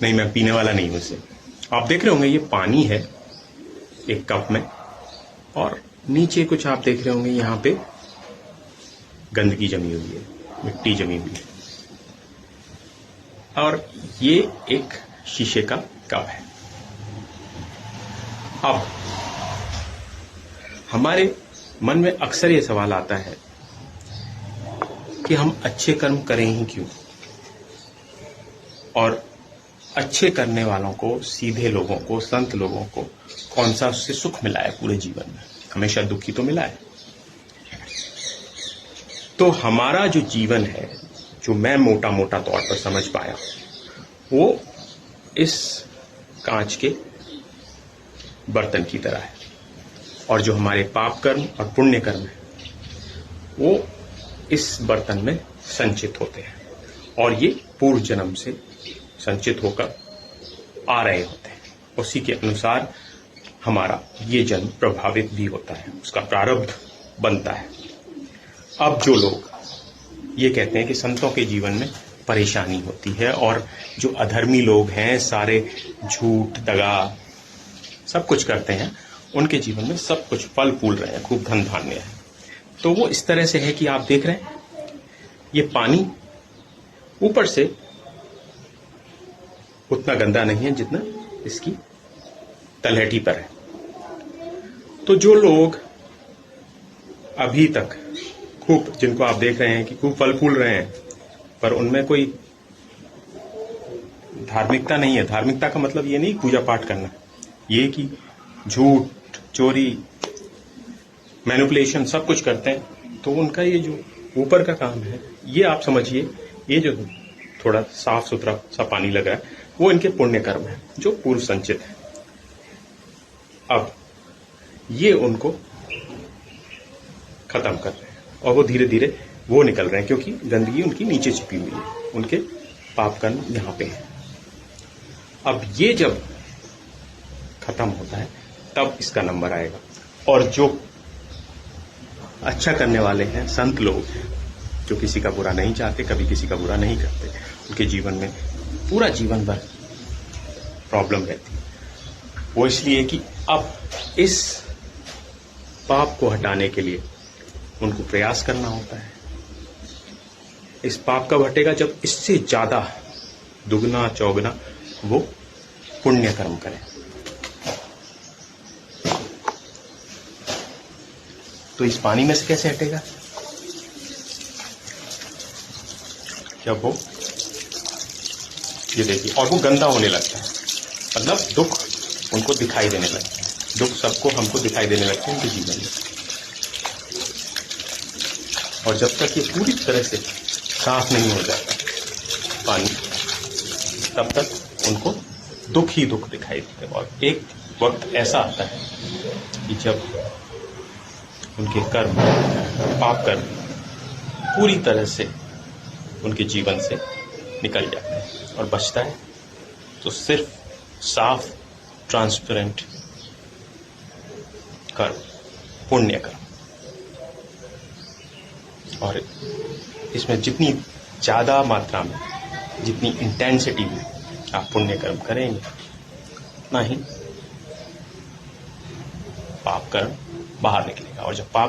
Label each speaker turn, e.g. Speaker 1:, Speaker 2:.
Speaker 1: नहीं, मैं पीने वाला नहीं हूं इसे। आप देख रहे होंगे ये पानी है एक कप में, और नीचे कुछ आप देख रहे होंगे यहाँ पे गंदगी जमी हुई है, मिट्टी जमी हुई है, और ये एक शीशे का कप है। अब हमारे मन में अक्सर ये सवाल आता है कि हम अच्छे कर्म करें ही क्यों, और अच्छे करने वालों को, सीधे लोगों को, संत लोगों को कौन सा उससे सुख मिला है पूरे जीवन में? हमेशा दुखी तो मिला है। तो हमारा जो जीवन है, जो मैं मोटा मोटा तौर पर समझ पाया, वो इस कांच के बर्तन की तरह है, और जो हमारे पाप कर्म और पुण्य कर्म है वो इस बर्तन में संचित होते हैं, और ये पूर्व जन्म से संचित होकर आ रहे होते हैं। उसी के अनुसार हमारा ये जन्म प्रभावित भी होता है, उसका प्रारब्ध बनता है। अब जो लोग ये कहते हैं कि संतों के जीवन में परेशानी होती है, और जो अधर्मी लोग हैं, सारे झूठ दगा सब कुछ करते हैं, उनके जीवन में सब कुछ फल फूल रहे हैं, खूब धन धान्य है, तो वो इस तरह से है कि आप देख रहे हैं ये पानी ऊपर से उतना गंदा नहीं है जितना इसकी तलहटी पर है। तो जो लोग अभी तक खूब, जिनको आप देख रहे हैं कि खूब फल फूल रहे हैं, पर उनमें कोई धार्मिकता नहीं है। धार्मिकता का मतलब ये नहीं पूजा पाठ करना, ये कि झूठ, चोरी, मैनिपुलेशन सब कुछ करते हैं, तो उनका ये जो ऊपर का काम है, ये आप समझिए, ये जो थोड़ा साफ सुथरा सा पानी लग रहा है, वो इनके पुण्य कर्म है जो पूर्व संचित है। अब ये उनको खत्म कर रहे हैं, और वो धीरे धीरे वो निकल रहे हैं, क्योंकि गंदगी उनकी नीचे छिपी हुई है, उनके पाप कर्म यहाँ पे है। अब ये जब खत्म होता है तब इसका नंबर आएगा, और जो अच्छा करने वाले हैं, संत लोग हैं, जो किसी का बुरा नहीं चाहते, कभी किसी का बुरा नहीं करते, उनके जीवन में पूरा जीवन भर प्रॉब्लम रहती है। वो इसलिए कि अब इस पाप को हटाने के लिए उनको प्रयास करना होता है। इस पाप कब हटेगा? जब इससे ज्यादा, दुगना चौगुना वो पुण्य कर्म करें। तो इस पानी में से कैसे हटेगा? जब वो, ये देखिए, और वो गंदा होने लगता है, मतलब दुख उनको दिखाई देने लगता है, दुख सबको, हमको दिखाई देने लगते हैं उनके जीवन में। और जब तक ये पूरी तरह से साफ नहीं हो जाता पानी, तब तक उनको दुख ही दुख दिखाई देते हैं। और एक वक्त ऐसा आता है कि जब उनके कर्म, पाप कर्म पूरी तरह से उनके जीवन से निकल जाते हैं, और बचता है तो सिर्फ साफ, ट्रांसपेरेंट कर्म, पुण्य कर्म। और इसमें जितनी ज्यादा मात्रा में, जितनी इंटेंसिटी में आप पुण्य कर्म करेंगे, उतना ही पाप कर्म बाहर निकलेगा। और जब पाप